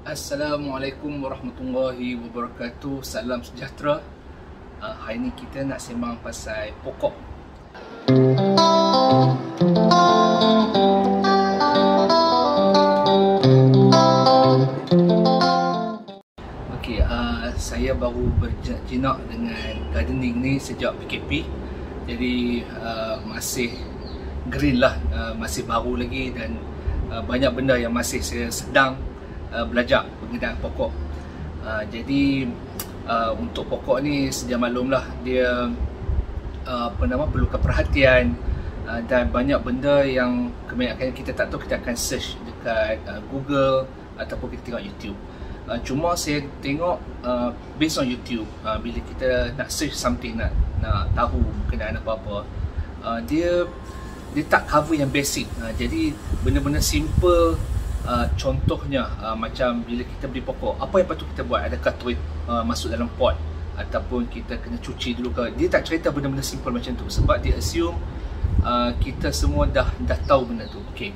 Assalamualaikum warahmatullahi wabarakatuh. Salam sejahtera. Hari ni kita nak sembang pasal pokok. Okey, saya baru berjinak dengan gardening ni sejak PKP. Jadi masih green lah, masih baru lagi dan banyak benda yang masih saya sedang belajar penggunaan pokok. Jadi untuk pokok ni sedia maklum lah, dia perlukan perhatian dan banyak benda yang kebanyakan kita tak tahu, kita akan search dekat Google ataupun kita tengok YouTube. Cuma saya tengok based on YouTube, bila kita nak search something, nak tahu berkenaan apa-apa, dia tak cover yang basic. Jadi benda-benda simple. Contohnya macam bila kita beli pokok, apa yang patut kita buat? Adakah masuk dalam pot ataupun kita kena cuci dulu ke? Dia tak cerita benda-benda simple macam tu, sebab dia assume kita semua dah tahu benda tu. Okey.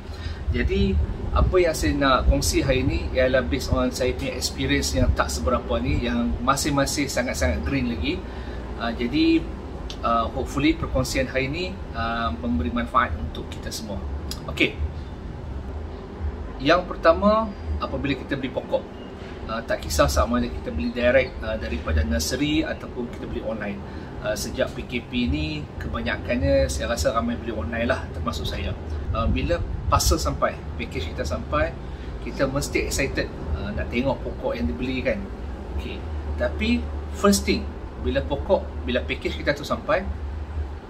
Jadi apa yang saya nak kongsi hari ni ialah based on saya punya experience yang tak seberapa ni, yang masih sangat-sangat green lagi. Jadi hopefully perkongsian hari ni memberi manfaat untuk kita semua. Okey. Yang pertama, apabila kita beli pokok, tak kisah sama ada kita beli direct daripada nursery ataupun kita beli online. Sejak PKP ni, kebanyakannya saya rasa ramai beli online lah, termasuk saya. Bila parcel sampai, package kita sampai, kita mesti excited nak tengok pokok yang dibeli kan. Okay. Tapi first thing, bila package kita tu sampai,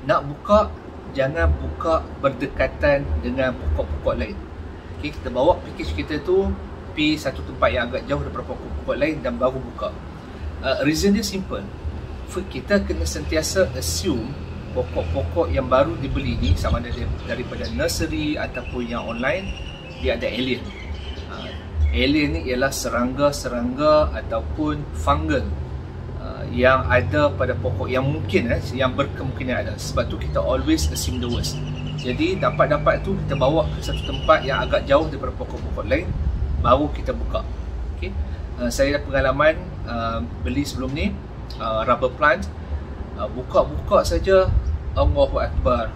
nak buka, jangan buka berdekatan dengan pokok-pokok lain. Okay, kita bawa package kita tu pergi satu tempat yang agak jauh daripada pokok-pokok lain dan baru buka. Reason dia simple. Kita kena sentiasa assume pokok-pokok yang baru dibeli ni, sama ada daripada nursery ataupun yang online, dia ada alien. Alien ni ialah serangga-serangga ataupun fungal yang ada pada pokok, yang mungkin yang berkemungkinan ada. Sebab tu kita always assume the worst. Jadi dapat tu kita bawa ke satu tempat yang agak jauh daripada pokok-pokok lain, baru kita buka. Okay. Saya ada pengalaman beli sebelum ni rubber plant. Buka saja, Allahu Akbar,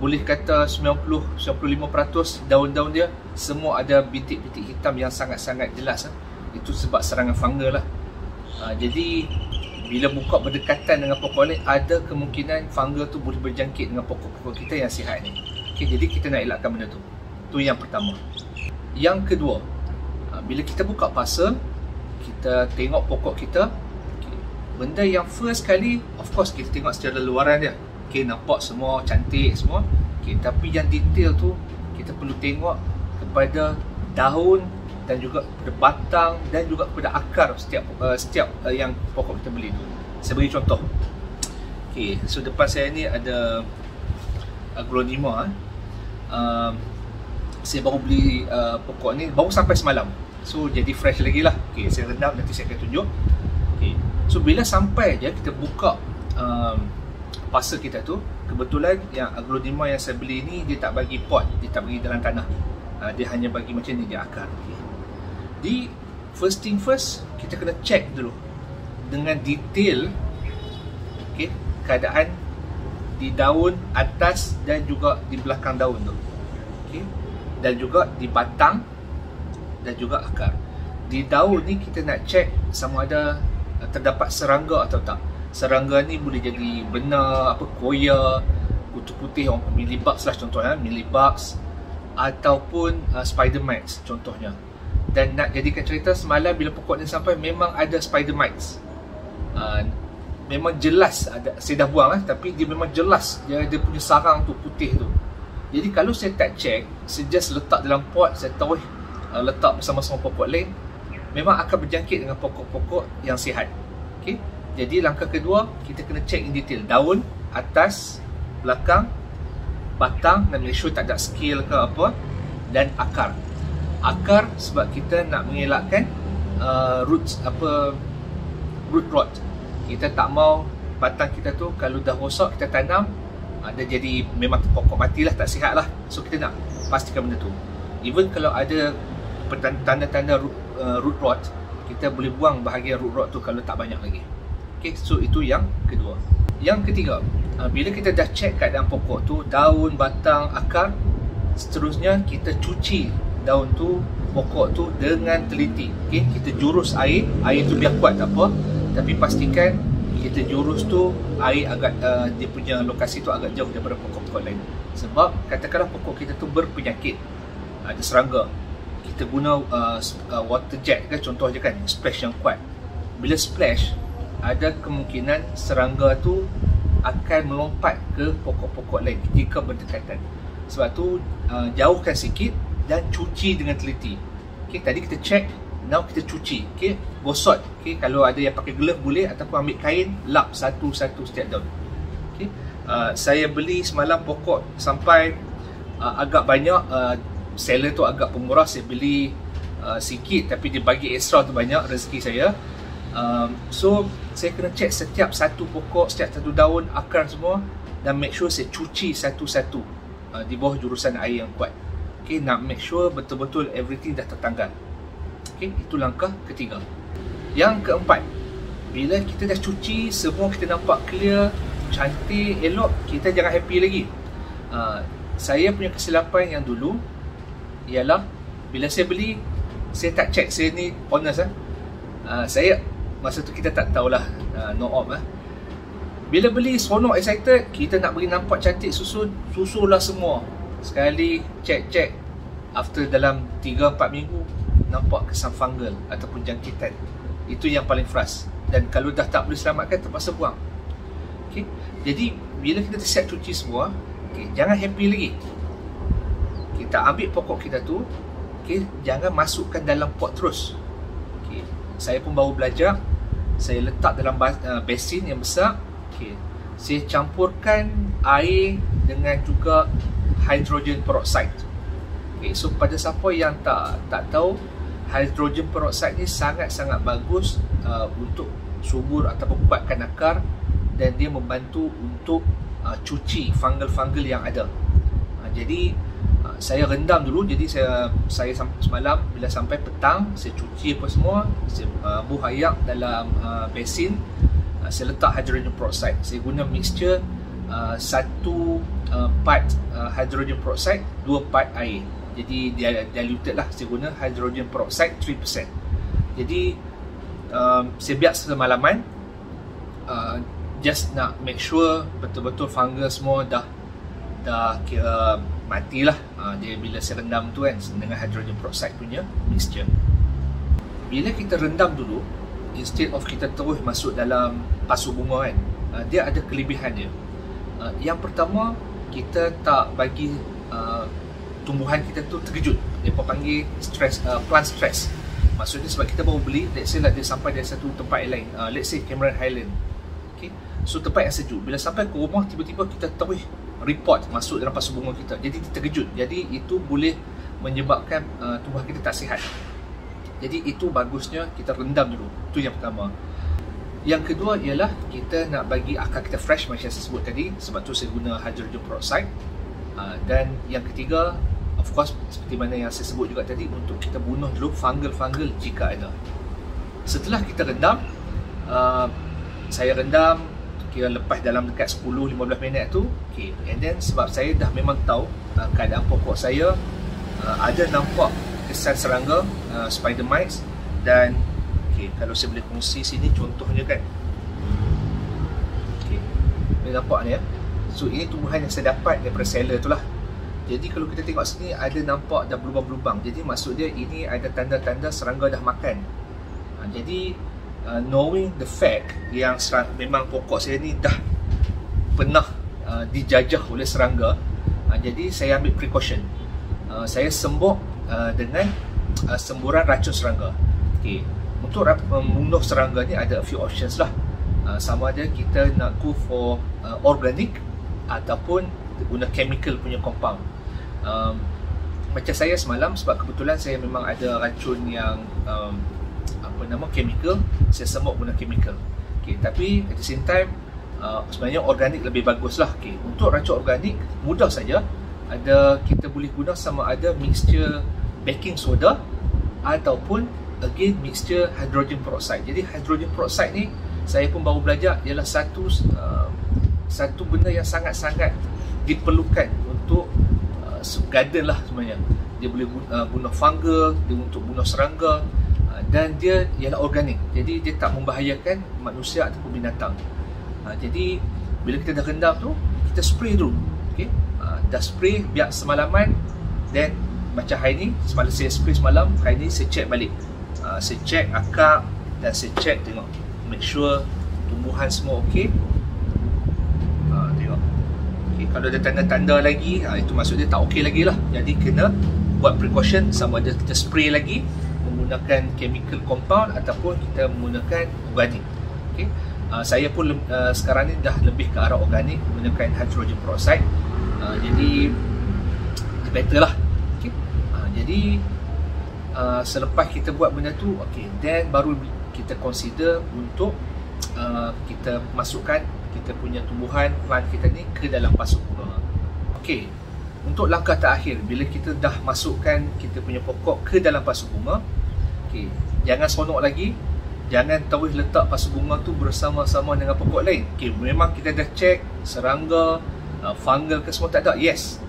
boleh kata 90-95% daun-daun dia semua ada bintik-bintik hitam yang sangat-sangat jelas. Itu sebab serangan fungal lah. Jadi bila buka berdekatan dengan pokok lain, ada kemungkinan fungal tu boleh berjangkit dengan pokok-pokok kita yang sihat ni. Okay, jadi kita nak elakkan benda tu. Tu yang pertama. Yang kedua, bila kita buka parcel, kita tengok pokok kita. Okay, benda yang first kali, of course kita tengok secara luaran dia. Okay, nampak semua cantik semua. Okay, tapi yang detail tu kita perlu tengok kepada daun dan juga kepada batang dan juga kepada akar setiap yang pokok kita beli tu. Saya beri contoh. Okay, so depan saya ni ada aglonema. Saya baru beli pokok ni, baru sampai semalam. So jadi fresh lagi lah. Okay, saya rendam, nanti saya akan tunjuk. Okay, so bila sampai je kita buka parcel kita tu, kebetulan yang aglonema yang saya beli ni, dia tak bagi pot, dia tak bagi dalam tanah. Dia hanya bagi macam ni, dia akar. Okay. Di first thing first, kita kena check dulu dengan detail, okay, keadaan di daun atas dan juga di belakang daun tu, okay, dan juga di batang dan juga akar. Di daun ni kita nak check sama ada terdapat serangga atau tak. Serangga ni boleh jadi benar, koya, kutu putih, mealybugs lah contohnya, mealybugs ataupun spider mites contohnya. Dan nak jadikan cerita, semalam bila pokok ni sampai, memang ada spider mites. Memang jelas ada, saya dah buang tapi dia memang jelas dia punya sarang tu putih tu. Jadi kalau saya tak check, saya just letak dalam pot, saya tahu letak bersama-sama pokok lain, memang akan berjangkit dengan pokok-pokok yang sihat. Okay? Jadi langkah kedua, kita kena check in detail daun, atas, belakang, batang, dan make sure tak ada scale ke apa, dan akar. Akar sebab kita nak mengelakkan root rot. Kita tak mau batang kita tu kalau dah rosak kita tanam, dia jadi memang pokok matilah, tak sihat lah. So kita nak pastikan benda tu. Even kalau ada tanda-tanda root rot, kita boleh buang bahagian root rot tu kalau tak banyak lagi. Okay, so itu yang kedua. Yang ketiga, bila kita dah check keadaan pokok tu, daun, batang, akar, seterusnya kita cuci daun tu, pokok tu dengan teliti. Okay, kita jurus air tu biar kuat tak apa, tapi pastikan kita jurus tu air agak dia punya lokasi tu agak jauh daripada pokok-pokok lain. Sebab katakanlah pokok kita tu berpenyakit, ada serangga, kita guna water jet kan, contoh je kan, splash yang kuat. Bila splash, ada kemungkinan serangga tu akan melompat ke pokok-pokok lain jika berdekatan. Sebab tu jauhkan sikit dan cuci dengan teliti. Okay, tadi kita check, now kita cuci. Okay, gosok. Okay, kalau ada yang pakai glove boleh, ataupun ambil kain, lap satu-satu setiap daun. Okay, saya beli semalam pokok sampai agak banyak. Seller tu agak pemurah, saya beli sikit tapi dia bagi extra tu banyak, rezeki saya. So saya kena check setiap satu pokok, setiap satu daun, akar semua, dan make sure saya cuci satu-satu di bawah jurusan air yang kuat. Okay, nak make sure betul-betul everything dah tertanggal. Okay, itu langkah ketiga. Yang keempat, bila kita dah cuci semua, kita nampak clear, cantik, elok, kita jangan happy lagi. Saya punya kesilapan yang dulu ialah bila saya beli, saya tak check. Saya ni honest saya masa tu kita tak tahulah no op Bila beli seronok, excited, kita nak bagi nampak cantik, susunlah semua. Sekali check after dalam 3-4 minggu nampak kesan fungal ataupun jangkitan. Itu yang paling frust, dan kalau dah tak boleh selamatkan terpaksa buang. Okay, jadi bila kita dah siap cuci semua, okay, jangan happy lagi. Kita ambil pokok kita tu, okay, jangan masukkan dalam pot terus. Okay, saya pun baru belajar. Saya letak dalam basin yang besar. Okay, saya campurkan air dengan juga hydrogen peroxide. Okay, so pada siapa yang tak tahu, hydrogen peroxide ni sangat-sangat bagus untuk subur ataupun kuatkan akar, dan dia membantu untuk cuci fungal-fungal yang ada. Jadi saya rendam dulu. Jadi saya semalam bila sampai petang, saya cuci apa semua, saya buh air dalam basin, saya letak hydrogen peroxide. Saya guna mixture 1 part hydrogen peroxide, 2 part air. Jadi dia diluted lah. Saya guna hydrogen peroxide 3%. Jadi saya biar semalaman, just nak make sure betul-betul fungus semua dah kira matilah. Dia bila saya rendam tu kan, dengan hydrogen peroxide punya mixture. Bila kita rendam dulu, instead of kita terus masuk dalam pasu bunga kan, dia ada kelebihan dia. Yang pertama, kita tak bagi tumbuhan kita tu terkejut. Dia panggil stress, plant stress. Maksudnya sebab kita baru beli, let's say lah dia sampai dari satu tempat lain, let's say Cameron Highland. Okay, so tempat yang sejuk. Bila sampai ke rumah, tiba-tiba kita terus report masuk dalam pasu bunga kita. Jadi dia terkejut. Jadi itu boleh menyebabkan tumbuhan kita tak sihat. Jadi itu bagusnya kita rendam dulu. Itu yang pertama. Yang kedua ialah kita nak bagi akar kita fresh, macam saya sebut tadi. Sebab tu saya guna hydrogen peroxide. Dan yang ketiga, of course, seperti mana yang saya sebut juga tadi, untuk kita bunuh dulu fungal-fungal jika ada. Setelah kita rendam, saya rendam kira lepas dalam dekat 10-15 minit tu. Okay, and then sebab saya dah memang tahu keadaan pokok saya ada nampak kesan serangga, spider mites. Dan okay, kalau saya boleh kongsi sini contohnya kan, okay, boleh nampak ni ya. So ini tumbuhan yang saya dapat daripada seller tu lah. Jadi kalau kita tengok sini, ada nampak dah berlubang-berlubang. Jadi maksud dia ini ada tanda-tanda serangga dah makan. Jadi knowing the fact yang memang pokok saya ni dah pernah dijajah oleh serangga, jadi saya ambil precaution. Saya sembur dengan semburan racun serangga. Okay, untuk membunuh serangga ni ada a few options lah. Sama ada kita nak go for organic ataupun guna chemical punya compound. Macam saya semalam, sebab kebetulan saya memang ada racun yang chemical, saya sembur guna chemical. Okay, tapi at the same time sebenarnya organik lebih bagus lah. Okay, untuk racun organik mudah saja. Kita boleh guna sama ada mixture baking soda ataupun again mixture hydrogen peroxide. Jadi hydrogen peroxide ni saya pun baru belajar ialah satu benda yang sangat-sangat diperlukan untuk garden lah sebenarnya. Dia boleh bunuh fungal, dia untuk bunuh serangga, dan dia ialah organik. Jadi dia tak membahayakan manusia ataupun binatang. Jadi bila kita dah rendam tu, kita spray dulu. Okay? Dah spray biar semalaman, then macam hari ni, semalam saya spray semalam, hari ni saya check balik. Saya check akar dan saya check tengok, make sure tumbuhan semua okey. Tengok. Okay, kalau ada tanda-tanda lagi, itu maksud dia tak okey lagi lah. Jadi kena buat precaution, sama ada kita spray lagi menggunakan chemical compound ataupun kita menggunakan organik. Okay. Saya pun sekarang ni dah lebih ke arah organik menggunakan hydrogen peroxide. Jadi better lah. Okay. Jadi selepas kita buat benda tu, okay, then baru kita consider untuk kita masukkan kita punya tumbuhan plant kita ni ke dalam pasu bunga. Okay, untuk langkah terakhir, bila kita dah masukkan kita punya pokok ke dalam pasu bunga, okay, jangan seronok lagi. Jangan terus letak pasu bunga tu bersama-sama dengan pokok lain. Okay, memang kita dah check serangga, fungal ke semua tak ada, yes.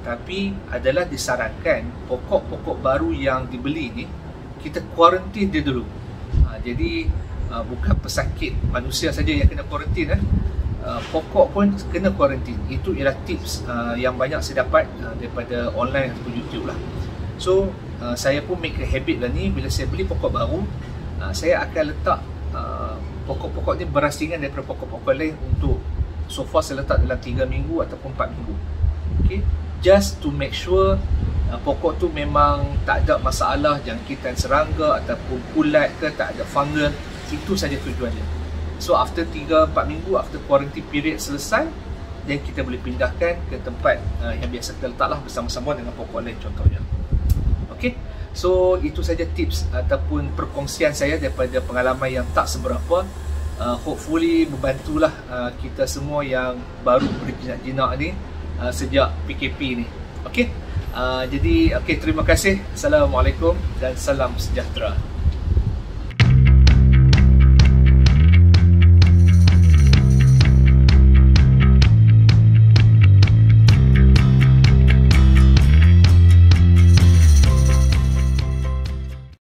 Tapi adalah disarankan pokok-pokok baru yang dibeli ni kita kuarantin dia dulu. Jadi bukan pesakit manusia saja yang kena kuarantin, pokok pun kena kuarantin. Itu ialah tips yang banyak saya dapat daripada online ataupun YouTube lah. So saya pun make a habit lah ni, bila saya beli pokok baru, saya akan letak pokok-pokok ni berasingan daripada pokok-pokok lain untuk, so far saya letak dalam 3 minggu ataupun 4 minggu. Okay, just to make sure pokok tu memang tak ada masalah jangkitan serangga ataupun kulat ke, tak ada fungal. Itu saja tujuannya. So after 3-4 minggu, after quarantine period selesai, then kita boleh pindahkan ke tempat yang biasa kita letak lah, bersama-sama dengan pokok lain contohnya. Okay, so itu saja tips ataupun perkongsian saya daripada pengalaman yang tak seberapa. Hopefully membantulah kita semua yang baru berjinak-jinak ni sejak PKP ni. Okay, jadi okay, terima kasih. Assalamualaikum dan salam sejahtera.